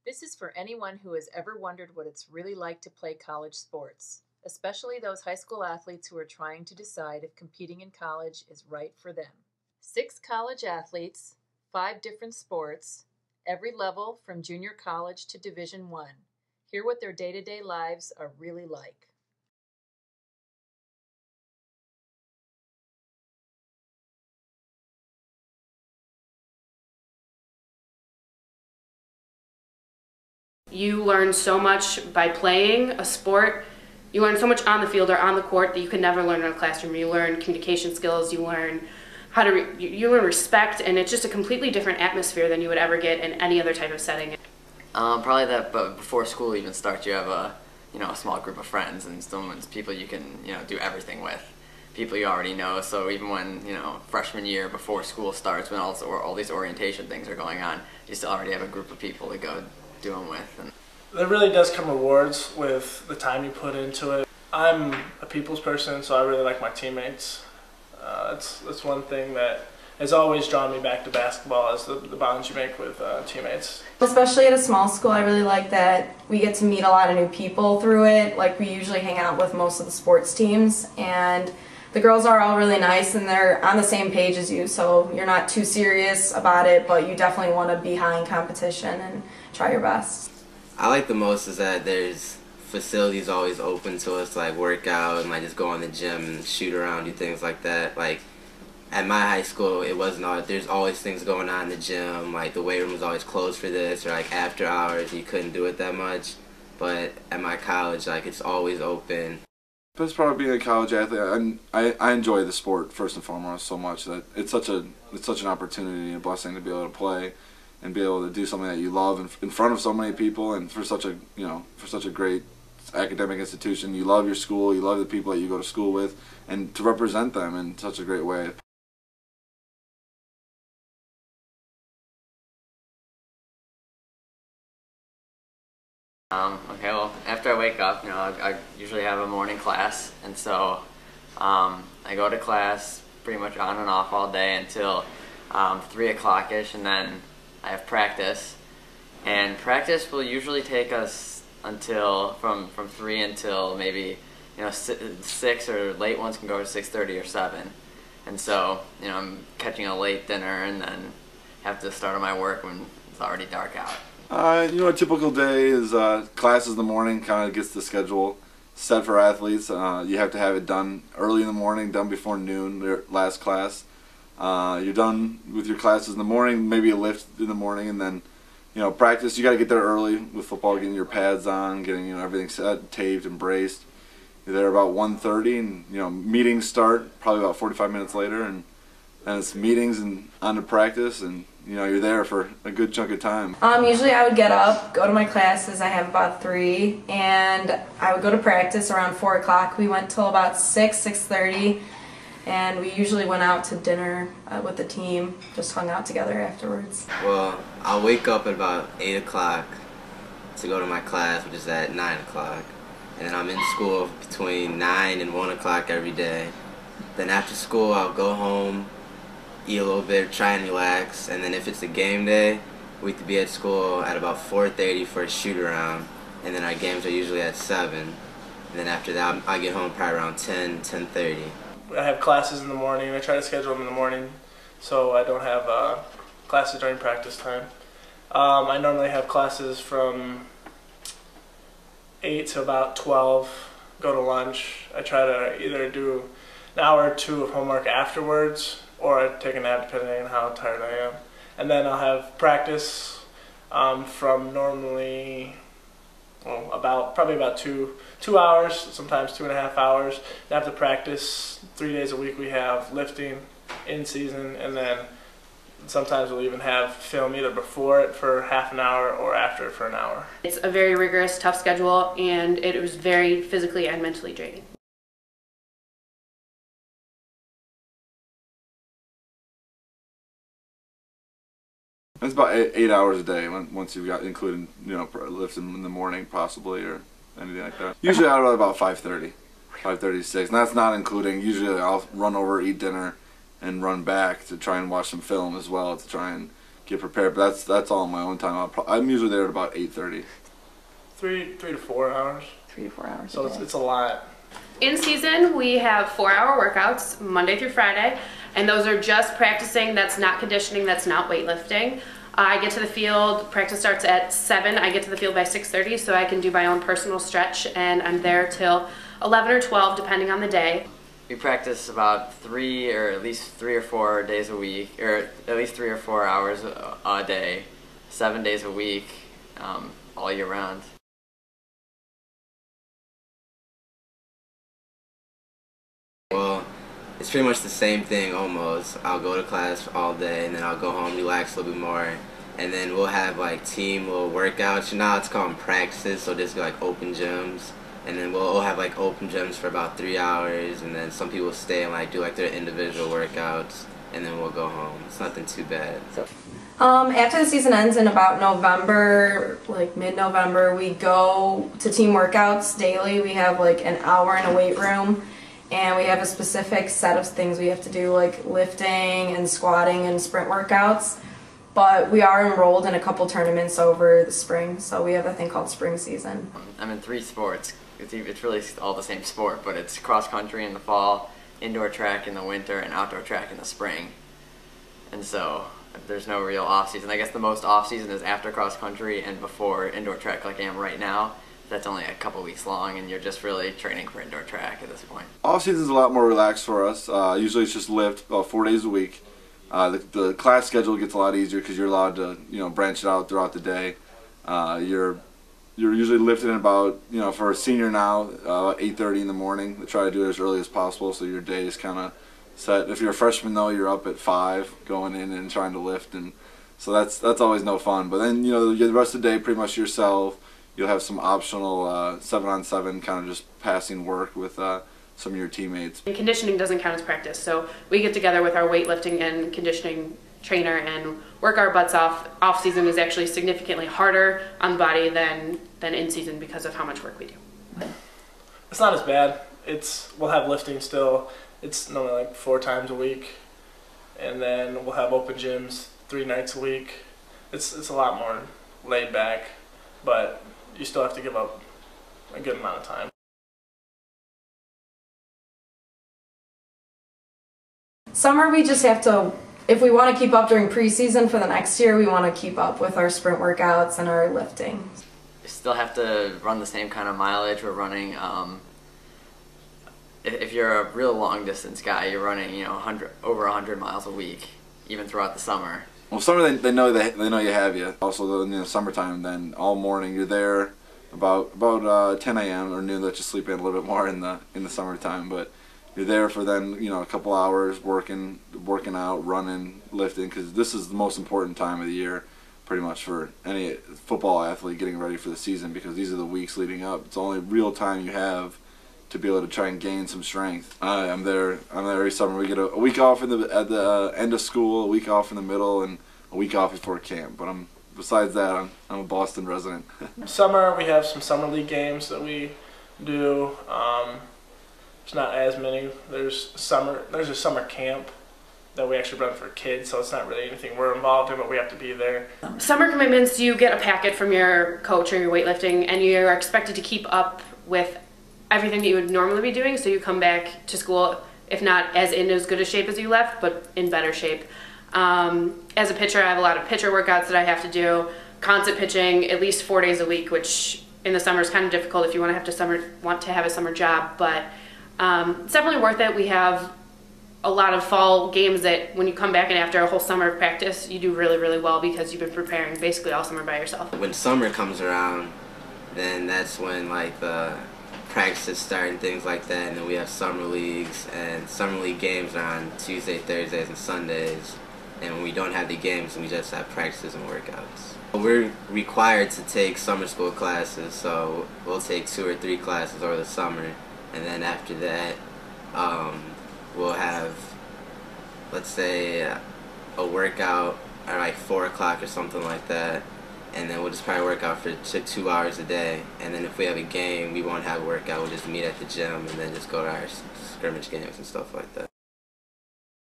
This is for anyone who has ever wondered what it's really like to play college sports, especially those high school athletes who are trying to decide if competing in college is right for them. 6 college athletes, 5 different sports, every level from junior college to Division I. Hear what their day-to-day lives are really like. You learn so much by playing a sport. You learn so much on the field or on the court that you could never learn in a classroom. You learn communication skills, you learn how to you learn respect, and it's just a completely different atmosphere than you would ever get in any other type of setting. Probably that, but before school even starts, you have a small group of friends and people you can do everything with, people you already know. So even when freshman year before school starts, when all these orientation things are going on, you still already have a group of people to go do them with. And there really does come rewards with the time you put into it. I'm a people's person, so I really like my teammates. It's one thing that has always drawn me back to basketball, is the bonds you make with teammates. Especially at a small school, I really like that we get to meet a lot of new people through it. Like, we usually hang out with most of the sports teams, and the girls are all really nice and they're on the same page as you, so you're not too serious about it, but you definitely want to be high in competition and try your best. I like the most is that there's facilities always open to us, like work out and like just go in the gym and shoot around, do things like that. Like at my high school, it wasn't all, there's always things going on in the gym, like the weight room was always closed for this, or like after hours you couldn't do it that much. But at my college, like it's always open. Best part of being a college athlete, I enjoy the sport first and foremost so much that it's such an opportunity and a blessing to be able to play and be able to do something that you love in front of so many people, and for such a great academic institution. You love your school, you love the people that you go to school with, and to represent them in such a great way. Okay, well, after I wake up, I usually have a morning class, and so I go to class pretty much on and off all day until 3 o'clock-ish, and then I have practice. And practice will usually take us until from 3 until maybe 6, or late ones can go to 6:30 or 7. And so I'm catching a late dinner and then have to start on my work when it's already dark out. A typical day is classes in the morning, kind of gets the schedule set for athletes. You have to have it done early in the morning, done before noon, your last class. You're done with your classes in the morning, maybe a lift in the morning, and then practice. You got to get there early with football, getting your pads on, getting everything set, taped and braced. You're there about 1:30, and meetings start probably about 45 minutes later, and then it's meetings and on to practice, and you're there for a good chunk of time. Usually I would get up, go to my classes. I have about 3, and I would go to practice around 4 o'clock. We went till about 6:30, and we usually went out to dinner with the team, just hung out together afterwards. Well, I'll wake up at about 8 o'clock to go to my class, which is at 9 o'clock. And then I'm in school between 9 and 1 o'clock every day. Then after school, I'll go home, eat a little bit, try and relax, and then if it's a game day, we have to be at school at about 4:30 for a shoot around, and then our games are usually at 7. And then after that, I get home probably around 10:30. I have classes in the morning. I try to schedule them in the morning so I don't have classes during practice time. I normally have classes from 8 to about 12, go to lunch. I try to either do an hour or 2 of homework afterwards, or I take a nap depending on how tired I am. And then I'll have practice from normally, probably about 2 hours, sometimes 2.5 hours. And after practice, 3 days a week we have lifting in season, and then sometimes we'll even have film either before it for half an hour or after it for an hour. It's a very rigorous, tough schedule, and it was very physically and mentally draining. It's about 8 hours a day once you've got including lifting in the morning possibly or anything like that. Usually out at about 5:30, 5:30 to 6, and that's not including. Usually I'll run over, eat dinner, and run back to try and watch some film as well to try and get prepared. But that's all on my own time. I'm usually there at about 8:30. 3 to 4 hours. 3 to 4 hours. So it's a lot. In season, we have 4-hour workouts Monday through Friday, and those are just practicing. That's not conditioning, that's not weightlifting. I get to the field, practice starts at 7. I get to the field by 6:30, so I can do my own personal stretch, and I'm there till 11 or 12, depending on the day. We practice about 3 or at least 3 or 4 days a week, or at least 3 or 4 hours a day, 7 days a week, all year round. Well, it's pretty much the same thing almost. I'll go to class all day and then I'll go home, relax a little bit more, and then we'll have like team little workouts. You know how it's called practices, so there's like open gyms, and then we'll have like open gyms for about 3 hours, and then some people stay and like do like their individual workouts, and then we'll go home. It's nothing too bad. After the season ends in about November, like mid-November, we go to team workouts daily. We have like an hour in a weight room, and we have a specific set of things we have to do, like lifting and squatting and sprint workouts. But we are enrolled in a couple tournaments over the spring, so we have a thing called spring season. I'm in 3 sports. It's really all the same sport, but it's cross country in the fall, indoor track in the winter, and outdoor track in the spring. And so there's no real off season. I guess the most off season is after cross country and before indoor track, like I am right now. That's only a couple weeks long, and you're just really training for indoor track at this point. Off season is a lot more relaxed for us. Usually it's just lift about 4 days a week. The class schedule gets a lot easier because you're allowed to branch it out throughout the day. You're usually lifting about for a senior now 8:30 in the morning. They try to do it as early as possible so your day is kind of set. If you're a freshman though, you're up at 5 going in and trying to lift, and so that's always no fun. But then the rest of the day pretty much yourself. You'll have some optional 7-on-7 kind of just passing work with some of your teammates. And conditioning doesn't count as practice, so we get together with our weightlifting and conditioning trainer and work our butts off. Off season is actually significantly harder on the body than in season because of how much work we do. It's not as bad. We'll have lifting still. It's normally like 4 times a week, and then we'll have open gyms 3 nights a week. It's a lot more laid back, but you still have to give up a good amount of time. Summer, we just have to, if we want to keep up during preseason for the next year, we want to keep up with our sprint workouts and our lifting. You still have to run the same kind of mileage we're running. If you're a real long distance guy, you're running over 100 miles a week, even throughout the summer. Well, summer they know you have you. Also, in the summertime, then all morning you're there about 10 a.m. or noon. Let you sleep in a little bit more in the summertime, but you're there for then a couple hours working out, running, lifting, because this is the most important time of the year, pretty much for any football athlete getting ready for the season, because these are the weeks leading up. It's the only real time you have to be able to try and gain some strength. I'm there every summer. We get a week off at the end of school, a week off in the middle, and a week off before camp. But besides that, I'm a Boston resident. Summer, we have some summer league games that we do. There's not as many. There's a summer camp that we actually run for kids, so it's not really anything we're involved in, but we have to be there. Summer commitments, you get a packet from your coach or your weightlifting, and you are expected to keep up with everything that you would normally be doing, so you come back to school, if not as good a shape as you left, but in better shape. As a pitcher, I have a lot of pitcher workouts that I have to do, constant pitching at least 4 days a week, which in the summer is kind of difficult if you want to have a summer job, but it's definitely worth it. We have a lot of fall games that when you come back and after a whole summer of practice, you do really, really well because you've been preparing basically all summer by yourself. When summer comes around, then that's when like the practices start and things like that, and then we have summer leagues, and summer league games are on Tuesdays, Thursdays, and Sundays, and when we don't have the games, we just have practices and workouts. We're required to take summer school classes, so we'll take 2 or 3 classes over the summer, and then after that we'll have, let's say, a workout at like 4 o'clock or something like that, and then we'll just probably work out for 2 hours a day, and then if we have a game, we won't have a workout. We'll just meet at the gym and then just go to our scrimmage games and stuff like that.